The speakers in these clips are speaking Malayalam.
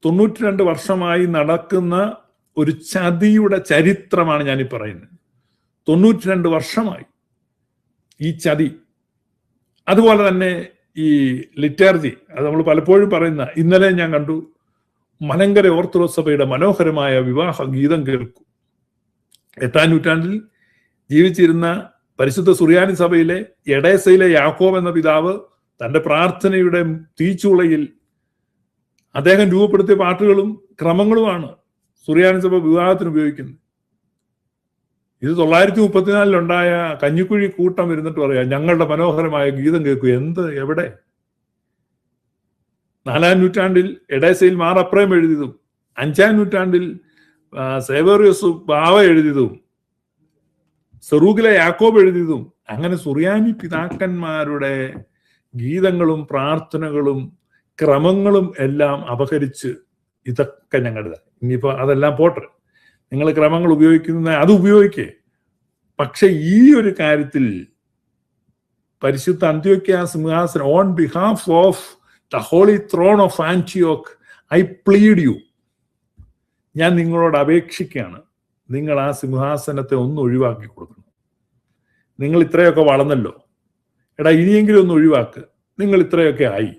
തൊണ്ണൂറ്റിരണ്ട് വർഷമായി നടക്കുന്ന ഒരു ചതിയുടെ ചരിത്രമാണ് ഞാനീ പറയുന്നത്. 92 വർഷമായി ഈ ചതി. അതുപോലെ തന്നെ ഈ ലിറ്റർജി, അത് നമ്മൾ പലപ്പോഴും പറയുന്ന, ഇന്നലെ ഞാൻ കണ്ടു മലങ്കര ഓർത്തഡോക്സ് സഭയുടെ മനോഹരമായ വിവാഹ ഗീതം കേൾക്കും. 8-ാം നൂറ്റാണ്ടിൽ ജീവിച്ചിരുന്ന പരിശുദ്ധ സുറിയാനി സഭയിലെ എഡേസയിലെ യാക്കോബ് എന്ന പിതാവ് തന്റെ പ്രാർത്ഥനയുടെ തീച്ചുളയിൽ അദ്ദേഹം രൂപപ്പെടുത്തിയ പാട്ടുകളും ക്രമങ്ങളുമാണ് സുറിയാനി സഭ വിവാഹത്തിന് ഉപയോഗിക്കുന്നത്. ഇത് 934 കഞ്ഞിക്കുഴി കൂട്ടം ഇരുന്നിട്ട് പറയാം, ഞങ്ങളുടെ മനോഹരമായ ഗീതം കേൾക്കൂ. എന്ത്, എവിടെ? 4-ാം നൂറ്റാണ്ടിൽ എഡേസയിൽ മാർ അപ്രേം എഴുതിയതും 5-ാം നൂറ്റാണ്ടിൽ സേവേറിയസ് ബാവ എഴുതിയതും സെറൂഗിലെ യാക്കോബ് എഴുതിയതും, അങ്ങനെ സുറിയാനി പിതാക്കന്മാരുടെ ഗീതങ്ങളും പ്രാർത്ഥനകളും ക്രമങ്ങളും എല്ലാം അപഹരിച്ച് ഇതൊക്കെ ഞങ്ങളുടെ. ഇനിയിപ്പോ അതെല്ലാം പോട്ടെ, നിങ്ങൾ ക്രമങ്ങൾ ഉപയോഗിക്കുന്ന അത് ഉപയോഗിക്കേ. പക്ഷെ ഈ ഒരു കാര്യത്തിൽ പരിശുദ്ധ അന്ത്യോക്യ സിംഹാസനം, on behalf of the holy throne of ആന്റിയോക്ക്, ഐ പ്ലീഡ് യു, ഞാൻ നിങ്ങളോട് അപേക്ഷിക്കുകയാണ്, നിങ്ങൾ ആ സിംഹാസനത്തെ ഒന്ന് ഒഴിവാക്കി കൊടുക്കണം. നിങ്ങൾ ഇത്രയൊക്കെ വളർന്നല്ലോ, എടാ ഇനിയെങ്കിലും ഒന്ന് ഒഴിവാക്ക്. നിങ്ങൾ ഇത്രയൊക്കെ ആയി,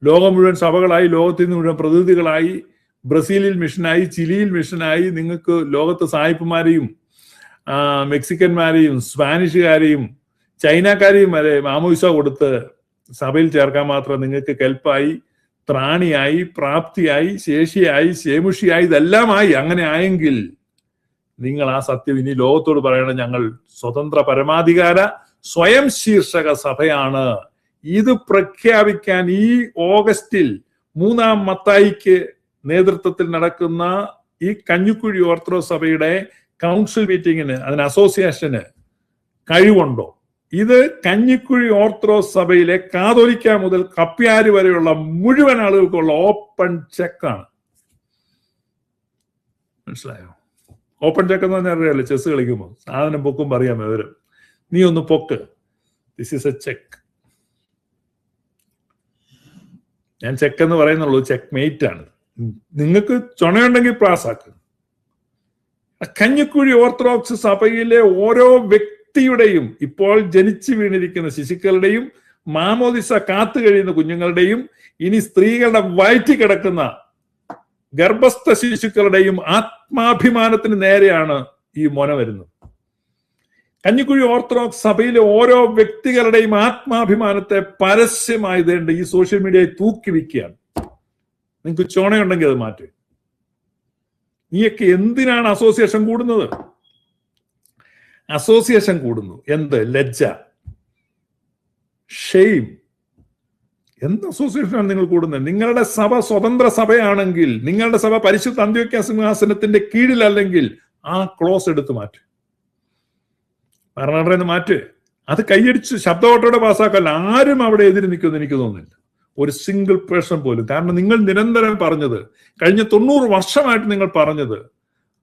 ലോകം മുഴുവൻ സഭകളായി, ലോകത്തിൽ നിന്ന് മുഴുവൻ പ്രതിനിധികളായി, ബ്രസീലിൽ മിഷനായി, ചിലിയിൽ മിഷനായി, നിങ്ങൾക്ക് ലോകത്ത് സായിപ്പുമാരെയും മെക്സിക്കന്മാരെയും സ്പാനിഷുകാരെയും ചൈനക്കാരെയും വരെ മാമോയിസ കൊടുത്ത് സഭയിൽ ചേർക്കാൻ മാത്രം നിങ്ങൾക്ക് കെൽപ്പായി, ത്രാണിയായി, പ്രാപ്തിയായി, ശേഷിയായി, ശേമുഷിയായി, ഇതെല്ലാമായി. അങ്ങനെ ആയെങ്കിൽ നിങ്ങൾ ആ സത്യം ഇനി ലോകത്തോട് പറയണം, ഞങ്ങൾ സ്വതന്ത്ര പരമാധികാര സ്വയം ശീർഷക സഭയാണ്. ഇത് പ്രഖ്യാപിക്കാൻ ഈ ഓഗസ്റ്റിൽ 3-ാം മത്തായിക്ക് നേതൃത്വത്തിൽ നടക്കുന്ന ഈ കഞ്ഞിക്കുഴി ഓർത്തഡോക്സ് സഭയുടെ കൗൺസിൽ മീറ്റിങ്ങിന്, അതിന് അസോസിയേഷന് കഴിവുണ്ടോ? ഇത് കഞ്ഞിക്കുഴി ഓർത്തഡോക്സ് സഭയിലെ കാതോലിക്ക മുതൽ കപ്പ്യാര് വരെയുള്ള മുഴുവൻ ആളുകൾക്കുള്ള ഓപ്പൺ ചെക്കാണ്. മനസ്സിലായോ? ഓപ്പൺ ചെക്ക് എന്ന് പറഞ്ഞാൽ അറിയാലോ, ചെസ് കളിക്കുമ്പോൾ സാധനം പൊക്കുമ്പോൾ അറിയാം വിവരം. നീ ഒന്ന് പൊക്ക്, ദിസ് ഈസ് എ ചെക്ക്. ഞാൻ ചെക്ക് എന്ന് പറയുന്നുള്ളൂ, ചെക്ക് മേറ്റ് ആണ്. നിങ്ങൾക്ക് ചുണയുണ്ടെങ്കിൽ പാസ്സാക്ക്. കഞ്ഞിക്കുഴി ഓർത്തഡോക്സ് സഭയിലെ ഓരോ വ്യക്തിയുടെയും, ഇപ്പോൾ ജനിച്ചു വീണിരിക്കുന്ന ശിശുക്കളുടെയും മാമോദിസ കാത്തു കഴിയുന്ന കുഞ്ഞുങ്ങളുടെയും ഇനി സ്ത്രീകളുടെ വയറ്റി കിടക്കുന്ന ഗർഭസ്ഥ ശിശുക്കളുടെയും ആത്മാഭിമാനത്തിന് നേരെയാണ് ഈ മൊന വരുന്നത്. കഞ്ഞിക്കുഴി ഓർത്തഡോക്സ് സഭയിലെ ഓരോ വ്യക്തികളുടെയും ആത്മാഭിമാനത്തെ പരസ്യമായി വേണ്ട ഈ സോഷ്യൽ മീഡിയയിൽ തൂക്കി വിൽക്കുകയാണ്. നിങ്ങൾക്ക് ചോണയുണ്ടെങ്കിൽ അത് മാറ്റുക. നീയൊക്കെ എന്തിനാണ് അസോസിയേഷൻ കൂടുന്നത്? അസോസിയേഷൻ കൂടുന്നു എന്ത്? ലജ്ജ, ഷെയിം. എന്ത് അസോസിയേഷനാണ് നിങ്ങൾ കൂടുന്നത്? നിങ്ങളുടെ സഭ സ്വതന്ത്ര സഭയാണെങ്കിൽ, നിങ്ങളുടെ സഭ പരിശുദ്ധ അന്ത്യോക്യ സിംഹാസനത്തിന്റെ കീഴിലല്ലെങ്കിൽ ആ ക്ലോസ് എടുത്ത് മാറ്റ്, ഭരണഘടന മാറ്റ്. അത് കൈയടിച്ച് ശബ്ദവോട്ടോടെ പാസ്സാക്കല്ല. ആരും അവിടെ എതിര് നിൽക്കുമെന്ന് എനിക്ക് തോന്നുന്നില്ല, ഒരു സിംഗിൾ പേഴ്സൺ പോലും. കാരണം നിങ്ങൾ നിരന്തരം പറഞ്ഞത്, കഴിഞ്ഞ 90 വർഷമായിട്ട് നിങ്ങൾ പറഞ്ഞത്,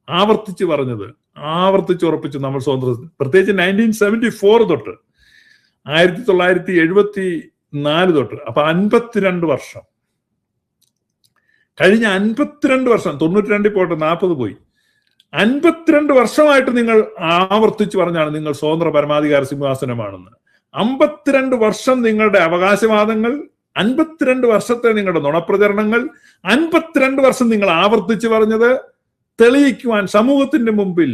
ആവർത്തിച്ച് പറഞ്ഞത്, ആവർത്തിച്ച് ഉറപ്പിച്ചു നമ്മൾ സ്വതന്ത്രം. പ്രത്യേകിച്ച് 1974 തൊട്ട് 1974 തൊട്ട്, അപ്പൊ 52 വർഷം. കഴിഞ്ഞ 52 വർഷം, 92 പോട്ടെ, 40 പോയി, 52 വർഷമായിട്ട് നിങ്ങൾ ആവർത്തിച്ച് പറഞ്ഞാണ് നിങ്ങൾ സ്വതന്ത്ര പരമാധികാര സിംഹാസനമാണെന്ന്. 52 വർഷം നിങ്ങളുടെ അവകാശവാദങ്ങൾ, 52 വർഷത്തെ നിങ്ങളുടെ നുണപ്രചരണങ്ങൾ, 52 വർഷം നിങ്ങൾ ആവർത്തിച്ച് പറഞ്ഞത് തെളിയിക്കുവാൻ സമൂഹത്തിന്റെ മുമ്പിൽ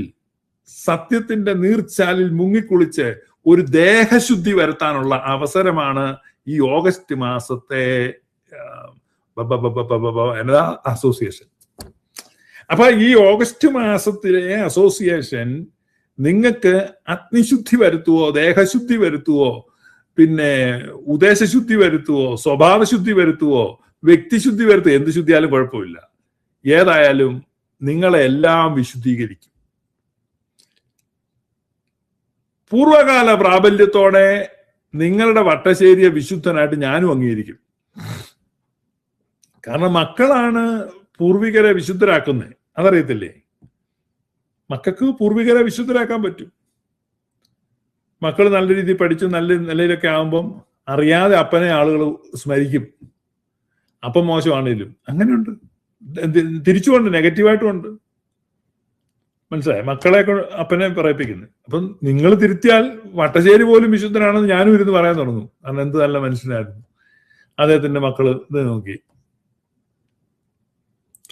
സത്യത്തിന്റെ നീർച്ചാലിൽ മുങ്ങിക്കുളിച്ച് ഒരു ദേഹശുദ്ധി വരുത്താനുള്ള അവസരമാണ് ഈ ഓഗസ്റ്റ് മാസത്തെ അസോസിയേഷൻ. അപ്പൊ ഈ ഓഗസ്റ്റ് മാസത്തിലെ അസോസിയേഷൻ നിങ്ങൾക്ക് അഗ്നിശുദ്ധി വരുത്തുവോ, ദേഹശുദ്ധി വരുത്തുവോ, പിന്നെ ഉദ്ദേശശുദ്ധി വരുത്തുവോ, സ്വഭാവശുദ്ധി വരുത്തുവോ, വ്യക്തിശുദ്ധി വരുത്തുവോ, എന്ത് ശുദ്ധിയാലും കുഴപ്പമില്ല. ഏതായാലും നിങ്ങളെ എല്ലാം വിശുദ്ധീകരിക്കും. പൂർവകാല പ്രാബല്യത്തോടെ നിങ്ങളുടെ വട്ടശ്ശേരിയെ വിശുദ്ധനായിട്ട് ഞാനും അംഗീകരിക്കും. കാരണം മക്കളാണ് പൂർവികരെ വിശുദ്ധരാക്കുന്നത്. അതറിയത്തില്ലേ? മക്കൾക്ക് പൂർവികരെ വിശുദ്ധരാക്കാൻ പറ്റും. മക്കൾ നല്ല രീതിയിൽ പഠിച്ച് നല്ല നിലയിലൊക്കെ ആകുമ്പം അറിയാതെ അപ്പനെ ആളുകൾ സ്മരിക്കും. അപ്പം മോശമാണെങ്കിലും അങ്ങനെയുണ്ട്. തിരിച്ചുകൊണ്ട് നെഗറ്റീവായിട്ടും ഉണ്ട്. മനസ്സിലായി? മക്കളെ അപ്പനെ പറയിപ്പിക്കുന്നത്. അപ്പം നിങ്ങൾ തിരുത്തിയാൽ വട്ടശ്ശേരി പോലും വിശുദ്ധനാണെന്ന് ഞാനും ഇരുന്ന് പറയാൻ തുടങ്ങും. കാരണം എന്ത് നല്ല മനുഷ്യനായിരുന്നു അദ്ദേഹത്തിന്റെ മക്കള്. ഇത് നോക്കി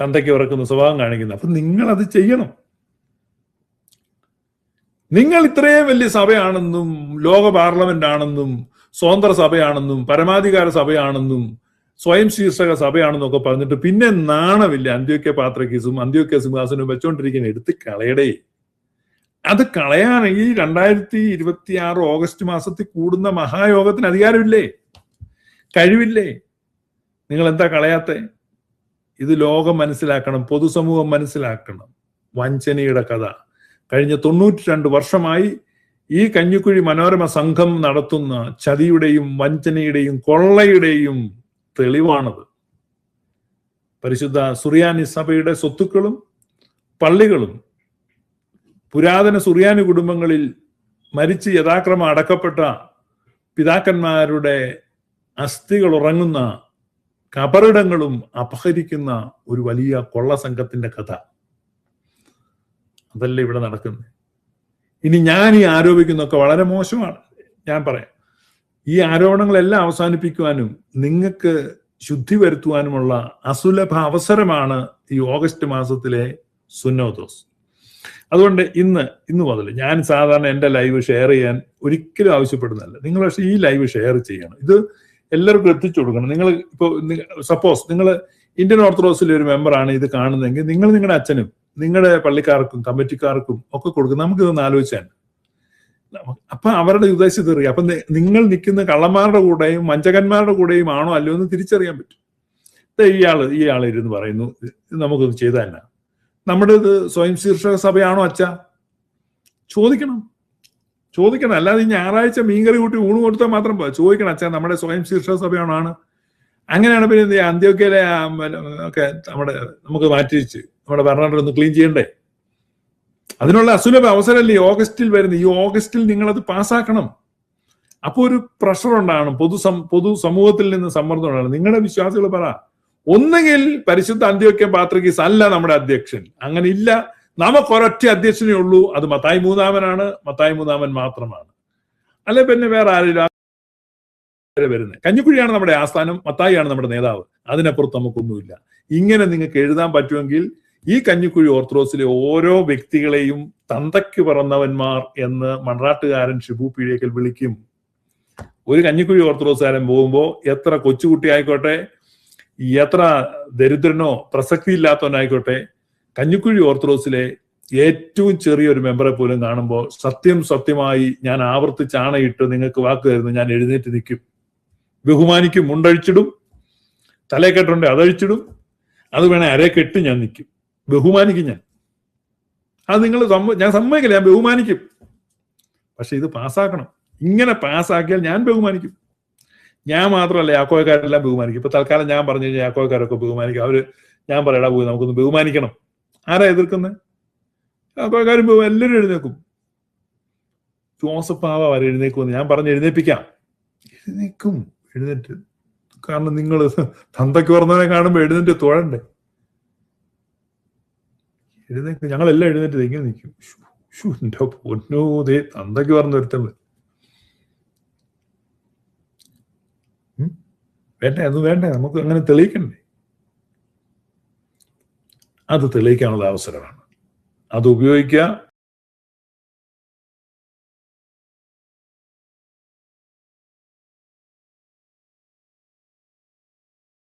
തന്തയ്ക്ക് ഉറക്കുന്ന സ്വഭാവം കാണിക്കുന്നത്. അപ്പൊ നിങ്ങൾ അത് ചെയ്യണം. നിങ്ങൾ ഇത്രയും വലിയ സഭയാണെന്നും ലോക പാർലമെന്റ് ആണെന്നും സ്വതന്ത്ര സഭയാണെന്നും പരമാധികാര സഭയാണെന്നും സ്വയം ശീർഷക സഭയാണെന്നും ഒക്കെ പറഞ്ഞിട്ട് പിന്നെ നാണമില്ല അന്ത്യോക്യ പാത്രിക്കീസും അന്ത്യോക്യ സിംഹാസനവും വെച്ചോണ്ടിരിക്കുന്ന എടുത്ത് കളയടേ. അത് കളയാൻ ഈ 2026 ഓഗസ്റ്റ് മാസത്തിൽ കൂടുന്ന മഹായോഗത്തിന് അധികാരമില്ലേ? കഴിവില്ലേ? നിങ്ങൾ എന്താ കളയാത്തെ? ഇത് ലോകം മനസ്സിലാക്കണം, പൊതുസമൂഹം മനസ്സിലാക്കണം. വഞ്ചനയുടെ കഥ കഴിഞ്ഞ 92 വർഷമായി ഈ കഞ്ഞിക്കുഴി മനോരമ സംഘം നടത്തുന്ന ചതിയുടെയും വഞ്ചനയുടെയും കൊള്ളയുടെയും തെളിവാണത്. പരിശുദ്ധ സുറിയാനി സഭയുടെ സ്വത്തുക്കളും പള്ളികളും പുരാതന സുറിയാനി കുടുംബങ്ങളിൽ മരിച്ച് യഥാക്രമം അടക്കപ്പെട്ട പിതാക്കന്മാരുടെ അസ്ഥികൾ ഉറങ്ങുന്ന കബറിടങ്ങളും അപഹരിക്കുന്ന ഒരു വലിയ കൊള്ള സംഘത്തിന്റെ കഥ. അതല്ലേ ഇവിടെ നടക്കുന്നത്. ഇനി ഞാൻ ഈ ആരോപിക്കുന്നതൊക്കെ വളരെ മോശമാണ്. ഞാൻ പറയാം, ഈ ആരോപണങ്ങളെല്ലാം അവസാനിപ്പിക്കുവാനും നിങ്ങൾക്ക് ശുദ്ധി വരുത്തുവാനുമുള്ള അസുലഭ അവസരമാണ് ഈ ഓഗസ്റ്റ് മാസത്തിലെ സുന്നോദോസ്. അതുകൊണ്ട് ഇന്ന് മുതൽ ഞാൻ സാധാരണ എൻ്റെ ലൈവ് ഷെയർ ചെയ്യാൻ ഒരിക്കലും ആവശ്യപ്പെടുന്നതല്ല. നിങ്ങൾ പക്ഷേ ഈ ലൈവ് ഷെയർ ചെയ്യണം. ഇത് എല്ലാവർക്കും എത്തിച്ചു കൊടുക്കണം. നിങ്ങൾ ഇപ്പോൾ സപ്പോസ് നിങ്ങൾ ഇന്ത്യൻ ഓർത്തഡോക്സിലെ ഒരു മെമ്പറാണ് ഇത് കാണുന്നതെങ്കിൽ നിങ്ങൾ നിങ്ങളുടെ അച്ഛനും നിങ്ങളുടെ പള്ളിക്കാർക്കും കമ്മിറ്റിക്കാർക്കും ഒക്കെ കൊടുക്കും. നമുക്കിതൊന്ന് ആലോചിച്ചാൽ അപ്പൊ അവരുടെ ഉദ്ദേശം അറിയാം. അപ്പൊ നിങ്ങൾ നിൽക്കുന്ന കള്ളന്മാരുടെ കൂടെയും വഞ്ചകന്മാരുടെ കൂടെയും ആണോ അല്ലയോ എന്ന് തിരിച്ചറിയാൻ പറ്റും. ഇയാൾ ഇരുന്ന് പറയുന്നു നമുക്കിത് ചെയ്താൽ തന്നെ നമ്മുടെ ഇത് സ്വയം ശീർഷക സഭയാണോ അച്ഛാ? ചോദിക്കണം. അല്ലാതെ ഈ ഞായറാഴ്ച മീൻകറി കൂട്ടി ഊണ് കൊടുത്താൽ മാത്രം ചോദിക്കണം, അച്ഛാ നമ്മുടെ സ്വയം ശീർഷക സഭയാണോ? അങ്ങനെയാണ് പിന്നെ അന്ത്യോക്യയിലെ ഒക്കെ നമുക്ക് മാറ്റിവെച്ച് നമ്മുടെ ഭരണഘടന ഒന്ന് ക്ലീൻ ചെയ്യണ്ടേ? അതിനുള്ള അസുലഭ അവസരമല്ലേ ഈ ഓഗസ്റ്റിൽ വരുന്നത്. ഈ ഓഗസ്റ്റിൽ നിങ്ങളത് പാസ്സാക്കണം. അപ്പൊ ഒരു പ്രഷർ ഉണ്ടാകണം, പൊതു സമൂഹത്തിൽ നിന്ന് സമ്മർദ്ദം ഉണ്ടാകണം. നിങ്ങളുടെ വിശ്വാസികൾ പറ, ഒന്നുകിൽ പരിശുദ്ധ അന്ത്യോക്യ പാത്രിക്കീസ് അല്ല നമ്മുടെ അധ്യക്ഷൻ, അങ്ങനെ ഇല്ല, നമുക്കൊരൊറ്റ അധ്യക്ഷനേ ഉള്ളൂ, അത് മത്തായി മൂന്നാമനാണ്, മത്തായി മൂന്നാമൻ മാത്രമാണ്, അല്ലെ പിന്നെ വേറെ ആരെങ്കിലും വരുന്നത്. കഞ്ഞിക്കുഴിയാണ് നമ്മുടെ ആസ്ഥാനം, മത്തായിയാണ് നമ്മുടെ നേതാവ്, അതിനപ്പുറത്ത് നമുക്കൊന്നുമില്ല. ഇങ്ങനെ നിങ്ങൾക്ക് എഴുതാൻ പറ്റുമെങ്കിൽ ഈ കഞ്ഞിക്കുഴി ഓർത്തഡോക്സിലെ ഓരോ വ്യക്തികളെയും തന്തയ്ക്ക് പറന്നവന്മാർ എന്ന് മൺറാട്ടുകാരൻ ഷിബു പീഡിയക്കൽ വിളിക്കും. ഒരു കഞ്ഞിക്കുഴി ഓർത്തഡോക്സുകാരൻ പോകുമ്പോൾ എത്ര കൊച്ചുകുട്ടി ആയിക്കോട്ടെ, എത്ര ദരിദ്രനോ പ്രസക്തി ഇല്ലാത്തവനായിക്കോട്ടെ, കഞ്ഞിക്കുഴി ഓർത്തഡോക്സിലെ ഏറ്റവും ചെറിയൊരു മെമ്പറെ പോലും കാണുമ്പോൾ സത്യമായി ഞാൻ ആവർത്തിച്ചാണയിട്ട് നിങ്ങൾക്ക് വാക്ക് തരുന്നു, ഞാൻ എഴുന്നേറ്റ് നിൽക്കും, ബഹുമാനിക്കും, മുണ്ടഴിച്ചിടും, തലയെക്കെട്ടുണ്ട് അതഴിച്ചിടും, അത് വേണേ അരയെ കെട്ട് ഞാൻ നിൽക്കും, ബഹുമാനിക്കും ഞാൻ. അത് നിങ്ങൾ ഞാൻ സമ്മതിക്കില്ല, ഞാൻ ബഹുമാനിക്കും. പക്ഷെ ഇത് പാസ്സാക്കണം. ഇങ്ങനെ പാസ്സാക്കിയാൽ ഞാൻ ബഹുമാനിക്കും. ഞാൻ മാത്രമല്ല, യാക്കോക്കാരെല്ലാം ബഹുമാനിക്കും. ഇപ്പൊ തൽക്കാലം ഞാൻ പറഞ്ഞു കഴിഞ്ഞാൽ യാക്കോക്കാരൊക്കെ ബഹുമാനിക്കും. ഞാൻ പറയടാ പോയി നമുക്കൊന്ന് ബഹുമാനിക്കണം. ആരാ എതിർക്കുന്നത്? യാക്കോക്കാരും എല്ലാവരും എഴുന്നേക്കും. ജോസഫ് ആവ വരെ എഴുന്നേക്കുമെന്ന് ഞാൻ പറഞ്ഞ് എഴുന്നേൽപ്പിക്കാം. എഴുന്നേറ്റ്. കാരണം നിങ്ങൾ തന്തയ്ക്ക് പറഞ്ഞവനെ കാണുമ്പോൾ എഴുന്നേറ്റ് തൊഴണ്ടേ? എഴുന്നേക്ക്. ഞങ്ങളെല്ലാം എഴുന്നേറ്റ് ഇങ്ങനെ നിൽക്കും. എന്റെ പൊന്നോ, ദേ തന്തയ്ക്ക് പറഞ്ഞ ഒരുത്തണ്ട്. വേണ്ടേ, നമുക്ക് അങ്ങനെ തെളിയിക്കണ്ടേ? അത് തെളിയിക്കാനുള്ള അവസരമാണ്. അത് ഉപയോഗിക്കുക.